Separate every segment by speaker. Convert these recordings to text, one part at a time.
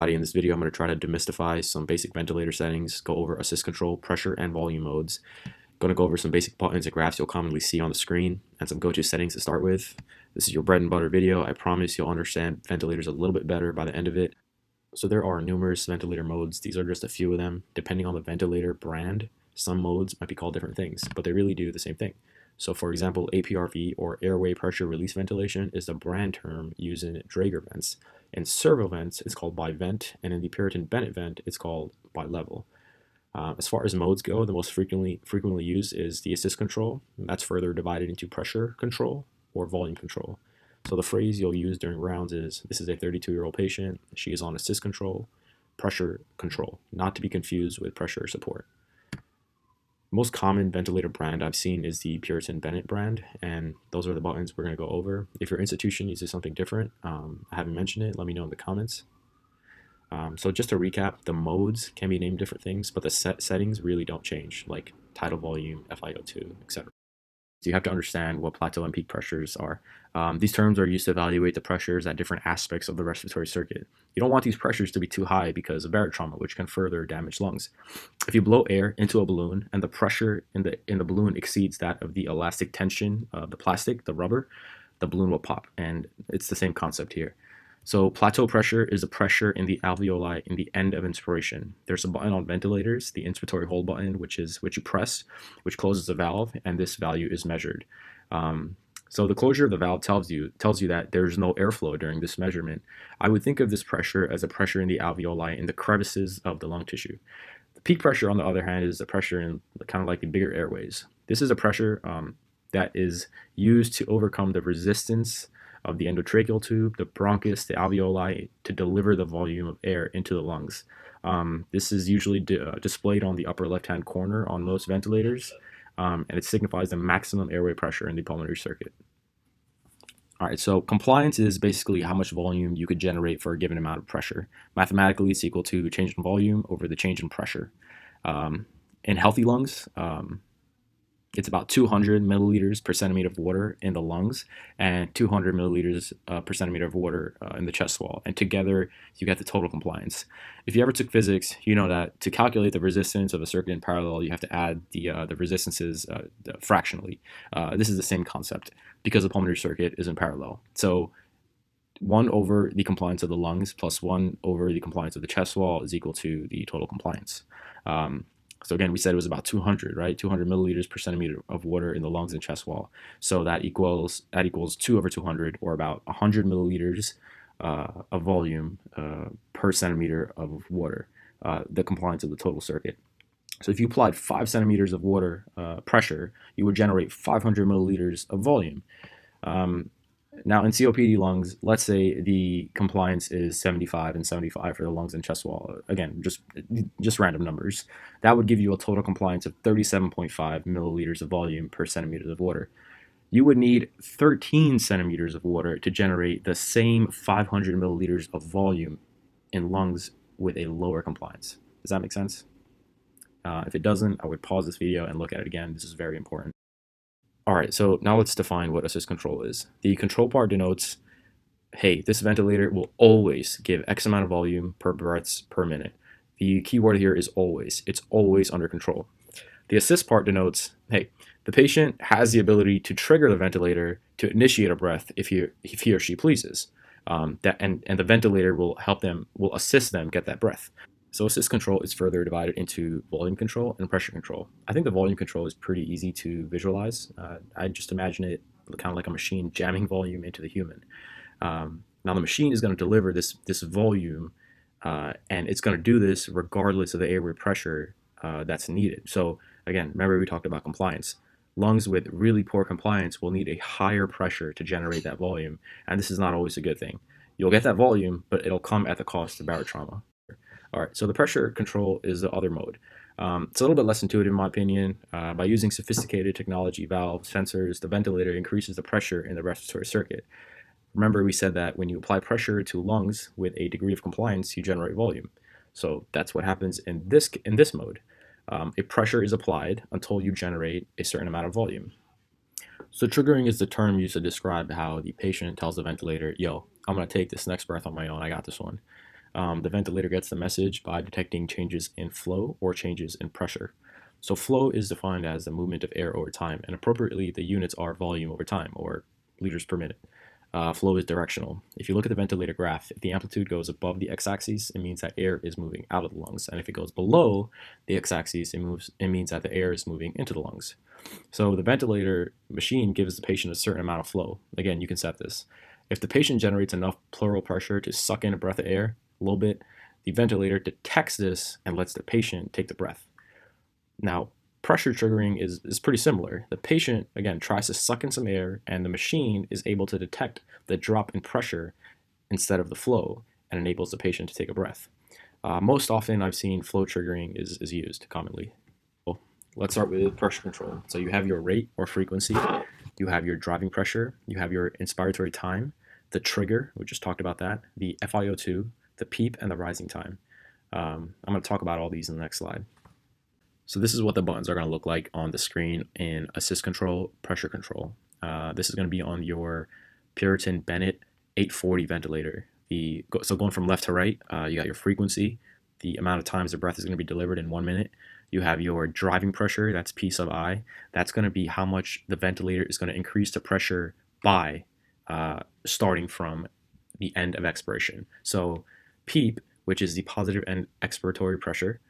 Speaker 1: In this video, I'm going to try to demystify some basic ventilator settings, go over assist control, pressure, and volume modes. Going to go over some basic buttons and graphs you'll commonly see on the screen, and some go-to settings to start with. This is your bread and butter video. I promise you'll understand ventilators a little bit better by the end of it. So there are numerous ventilator modes. These are just a few of them. Depending on the ventilator brand, some modes might be called different things, but they really do the same thing. So for example, APRV, or airway pressure release ventilation, is the brand term used in Draeger vents. In servo vents, it's called bi-vent, and in the Puritan-Bennett vent, it's called bi-level. As far as modes go, the most frequently used is the assist control, and that's further divided into pressure control or volume control. So the phrase you'll use during rounds is, this is a 32-year-old patient, she is on assist control, pressure control, not to be confused with pressure support. Most common ventilator brand I've seen is the Puritan-Bennett brand, and those are the buttons we're going to go over. If your institution uses something different, I haven't mentioned it, let me know in the comments. So just to recap, the modes can be named different things, but the settings really don't change, like tidal volume, FiO2, etc. So you have to understand what plateau and peak pressures are. These terms are used to evaluate the pressures at different aspects of the respiratory circuit. You don't want these pressures to be too high because of barotrauma, which can further damage lungs. If you blow air into a balloon and the pressure in the balloon exceeds that of the elastic tension of the plastic, the rubber, the balloon will pop, and it's the same concept here. So plateau pressure is the pressure in the alveoli in the end of inspiration. There's a button on ventilators, the inspiratory hold button, which you press, which closes the valve, and this value is measured. So the closure of the valve tells you that there's no airflow during this measurement. I would think of this pressure as a pressure in the alveoli in the crevices of the lung tissue. The peak pressure, on the other hand, is the pressure in kind of like the bigger airways. This is a pressure that is used to overcome the resistance of the endotracheal tube, the bronchus, the alveoli, to deliver the volume of air into the lungs. This is usually displayed on the upper left-hand corner on most ventilators, and it signifies the maximum airway pressure in the pulmonary circuit. All right, so compliance is basically how much volume you could generate for a given amount of pressure. Mathematically, it's equal to the change in volume over the change in pressure. In healthy lungs, it's about 200 milliliters per centimeter of water in the lungs and 200 milliliters per centimeter of water in the chest wall. And together, you get the total compliance. If you ever took physics, you know that to calculate the resistance of a circuit in parallel, you have to add the resistances fractionally. This is the same concept because the pulmonary circuit is in parallel. So 1 over the compliance of the lungs plus 1 over the compliance of the chest wall is equal to the total compliance. So again, we said it was about 200, right? 200 milliliters per centimeter of water in the lungs and chest wall. So that equals 2 over 200, or about 100 milliliters of volume per centimeter of water, the compliance of the total circuit. So if you applied 5 centimeters of water pressure, you would generate 500 milliliters of volume. Now in COPD lungs, let's say the compliance is 75 and 75 for the lungs and chest wall. Again, just random numbers. That would give you a total compliance of 37.5 milliliters of volume per centimeter of water. You would need 13 centimeters of water to generate the same 500 milliliters of volume in lungs with a lower compliance. Does that make sense? If it doesn't, I would pause this video and look at it again. This is very important. All right, so now let's define what assist control is. The control part denotes, hey, this ventilator will always give X amount of volume per breaths per minute. The key word here is always. It's always under control. The assist part denotes, hey, the patient has the ability to trigger the ventilator to initiate a breath if he or she pleases. And the ventilator will assist them get that breath. So assist control is further divided into volume control and pressure control. I think the volume control is pretty easy to visualize. I just imagine it kind of like a machine jamming volume into the human. Now the machine is going to deliver this volume, and it's going to do this regardless of the airway pressure that's needed. So again, remember we talked about compliance. Lungs with really poor compliance will need a higher pressure to generate that volume, and this is not always a good thing. You'll get that volume, but it'll come at the cost of barotrauma. All right, so the pressure control is the other mode. It's a little bit less intuitive in my opinion. By using sophisticated technology, valves, sensors, the ventilator increases the pressure in the respiratory circuit. Remember, we said that when you apply pressure to lungs with a degree of compliance, you generate volume. So that's what happens in this mode. A pressure is applied until you generate a certain amount of volume. So triggering is the term used to describe how the patient tells the ventilator, yo, I'm going to take this next breath on my own, I got this one. The ventilator gets the message by detecting changes in flow or changes in pressure. So flow is defined as the movement of air over time, and appropriately the units are volume over time, or liters per minute. Flow is directional. If you look at the ventilator graph, if the amplitude goes above the x-axis, it means that air is moving out of the lungs, and if it goes below the x-axis, it means that the air is moving into the lungs. So the ventilator machine gives the patient a certain amount of flow. Again, you can set this. If the patient generates enough pleural pressure to suck in a breath of air, a little bit, the ventilator detects this and lets the patient take the breath. Now, pressure triggering is pretty similar. The patient, again, tries to suck in some air, and the machine is able to detect the drop in pressure instead of the flow and enables the patient to take a breath. Most often, I've seen flow triggering is used commonly. Let's start with pressure control. So you have your rate or frequency, you have your driving pressure, you have your inspiratory time, the trigger, we just talked about that, the FiO2, the PEEP, and the rising time. I'm going to talk about all these in the next slide. So this is what the buttons are going to look like on the screen in assist control, pressure control. This is going to be on your Puritan Bennett 840 ventilator. So going from left to right, you got your frequency, the amount of times the breath is going to be delivered in 1 minute. You have your driving pressure, that's P sub I. That's going to be how much the ventilator is going to increase the pressure by starting from the end of expiration. So PEEP, which is the positive end expiratory pressure,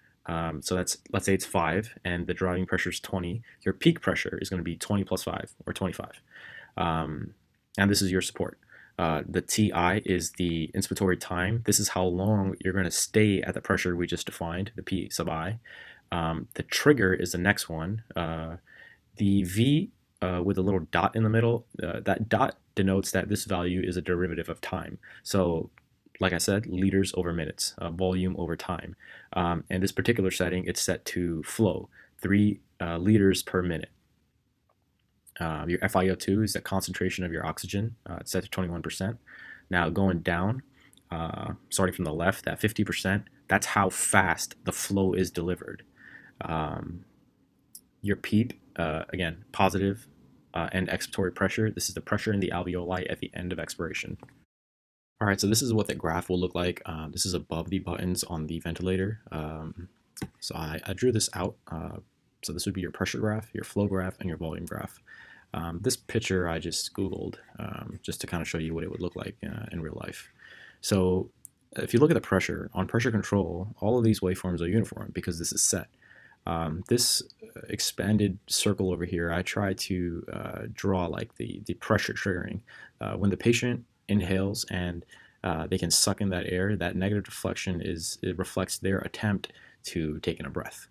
Speaker 1: so let's say it's 5 and the driving pressure is 20. Your peak pressure is going to be 20 plus 5 or 25. And this is your support. The TI is the inspiratory time. This is how long you're going to stay at the pressure we just defined, the P sub I. The trigger is the next one. The V with a little dot in the middle, that dot denotes that this value is a derivative of time. So like I said, liters over minutes, volume over time. And this particular setting, it's set to flow, 3 liters per minute. Your FiO2 is the concentration of your oxygen. It's set to 21%. Now going down, starting from the left at 50%, that's how fast the flow is delivered. Your PEEP, again, positive end expiratory pressure. This is the pressure in the alveoli at the end of expiration. All right, so this is what the graph will look like. This is above the buttons on the ventilator. So I drew this out. So this would be your pressure graph, your flow graph, and your volume graph. This picture I just Googled just to kind of show you what it would look like in real life. So if you look at the pressure, on pressure control, all of these waveforms are uniform because this is set. This expanded circle over here, I try to draw like the pressure triggering. When the patient inhales and they can suck in that air, that negative deflection it reflects their attempt to take in a breath.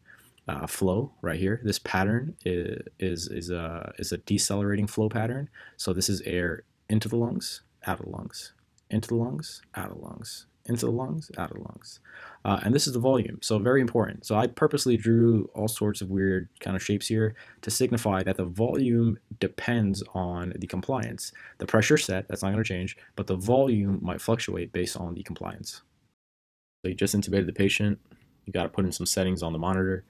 Speaker 1: Flow right here, this pattern is a decelerating flow pattern. So this is air into the lungs, out of the lungs, into the lungs, out of the lungs, into the lungs, out of the lungs. And this is the volume, so very important. So I purposely drew all sorts of weird kind of shapes here to signify that the volume depends on the compliance. The pressure set, that's not going to change, but the volume might fluctuate based on the compliance. So you just intubated the patient, you got to put in some settings on the monitor.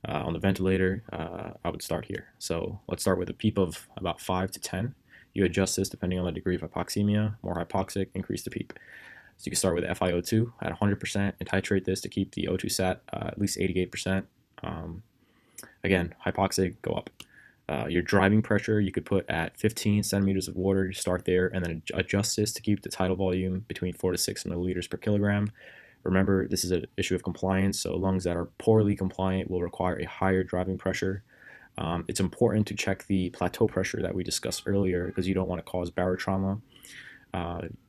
Speaker 1: On the ventilator, I would start here. So let's start with a PEEP of about 5 to 10. You adjust this depending on the degree of hypoxemia. More hypoxic, increase the PEEP. So you can start with FiO2 at 100% and titrate this to keep the O2 sat at least 88%. Again, hypoxic, go up. Your driving pressure, you could put at 15 centimeters of water, start there, and then adjust this to keep the tidal volume between 4 to 6 milliliters per kilogram. Remember, this is an issue of compliance, so lungs that are poorly compliant will require a higher driving pressure. It's important to check the plateau pressure that we discussed earlier because you don't want to cause barotrauma.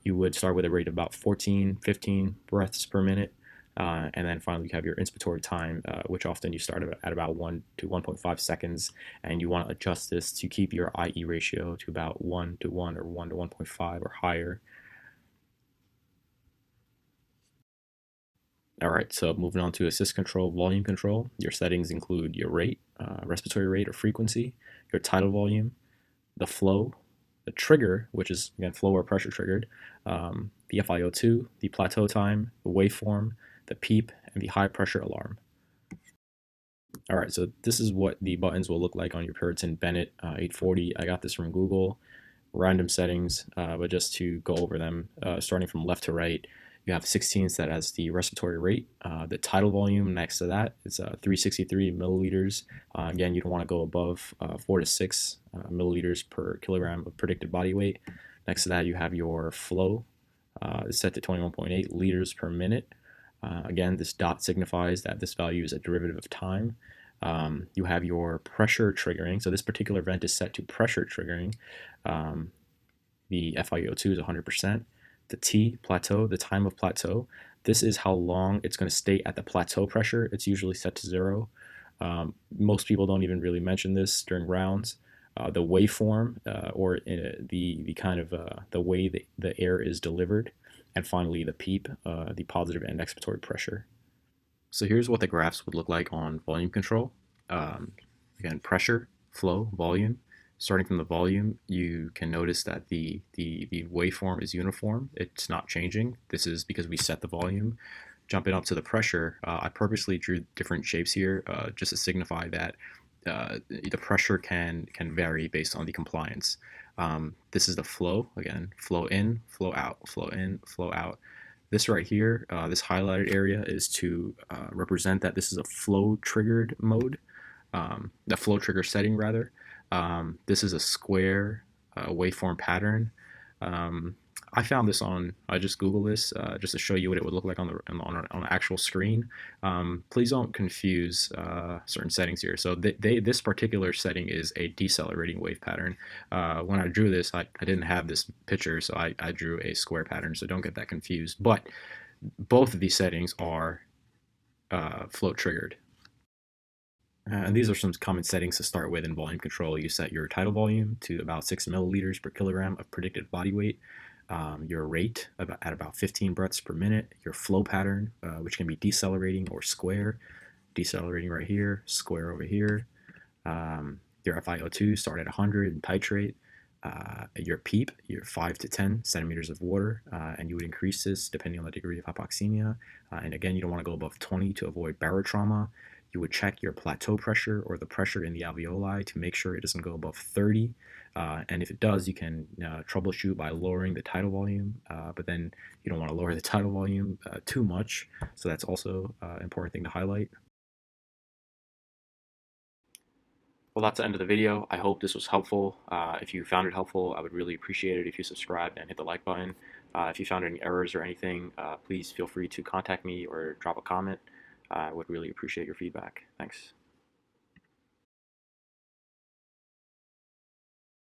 Speaker 1: You would start with a rate of about 14, 15 breaths per minute. And then finally, you have your inspiratory time, which often you start at about 1 to 1.5 seconds. And you want to adjust this to keep your IE ratio to about 1 to 1 or 1 to 1.5 or higher. All right, so moving on to assist control, volume control. Your settings include your rate, respiratory rate or frequency, your tidal volume, the flow, the trigger, which is, again, flow or pressure triggered, the FiO2, the plateau time, the waveform, the PEEP, and the high pressure alarm. All right, so this is what the buttons will look like on your Puritan Bennett 840. I got this from Google, random settings, but just to go over them, starting from left to right, You have 16 set as the respiratory rate. The tidal volume next to that is 363 milliliters. Again, you don't want to go above 4 to 6 milliliters per kilogram of predicted body weight. Next to that, you have your flow. Is set to 21.8 liters per minute. Again, this dot signifies that this value is a derivative of time. You have your pressure triggering. So this particular vent is set to pressure triggering. The FiO2 is 100%. The T, plateau, the time of plateau. This is how long it's going to stay at the plateau pressure. It's usually set to 0. Most people don't even really mention this during rounds. The waveform, or the kind of the way the air is delivered, and finally the PEEP, the positive and expiratory pressure. So here's what the graphs would look like on volume control. Again, pressure, flow, volume. Starting from the volume, you can notice that the waveform is uniform. It's not changing. This is because we set the volume. Jumping up to the pressure, I purposely drew different shapes here just to signify that the pressure can vary based on the compliance. This is the flow. Again, flow in, flow out, flow in, flow out. This right here, this highlighted area is to represent that this is a flow triggered mode, the flow trigger setting rather. This is a square waveform pattern. I found this I just Googled this just to show you what it would look like on an actual screen. Please don't confuse certain settings here. So this particular setting is a decelerating wave pattern. When I drew this, I didn't have this picture, so I drew a square pattern, so don't get that confused. But both of these settings are flow triggered. And these are some common settings to start with in volume control. You set your tidal volume to about 6 milliliters per kilogram of predicted body weight. Your rate at about 15 breaths per minute. Your flow pattern, which can be decelerating or square. Decelerating right here, square over here. Your FiO2 start at 100 and titrate. Your PEEP, your 5 to 10 centimeters of water, and you would increase this depending on the degree of hypoxemia. And again, you don't want to go above 20 to avoid barotrauma. You would check your plateau pressure or the pressure in the alveoli to make sure it doesn't go above 30. And if it does, you can troubleshoot by lowering the tidal volume, but then you don't want to lower the tidal volume too much. So that's also an important thing to highlight. Well, that's the end of the video. I hope this was helpful. If you found it helpful, I would really appreciate it if you subscribed and hit the like button. If you found any errors or anything, please feel free to contact me or drop a comment. I would really appreciate your feedback. Thanks.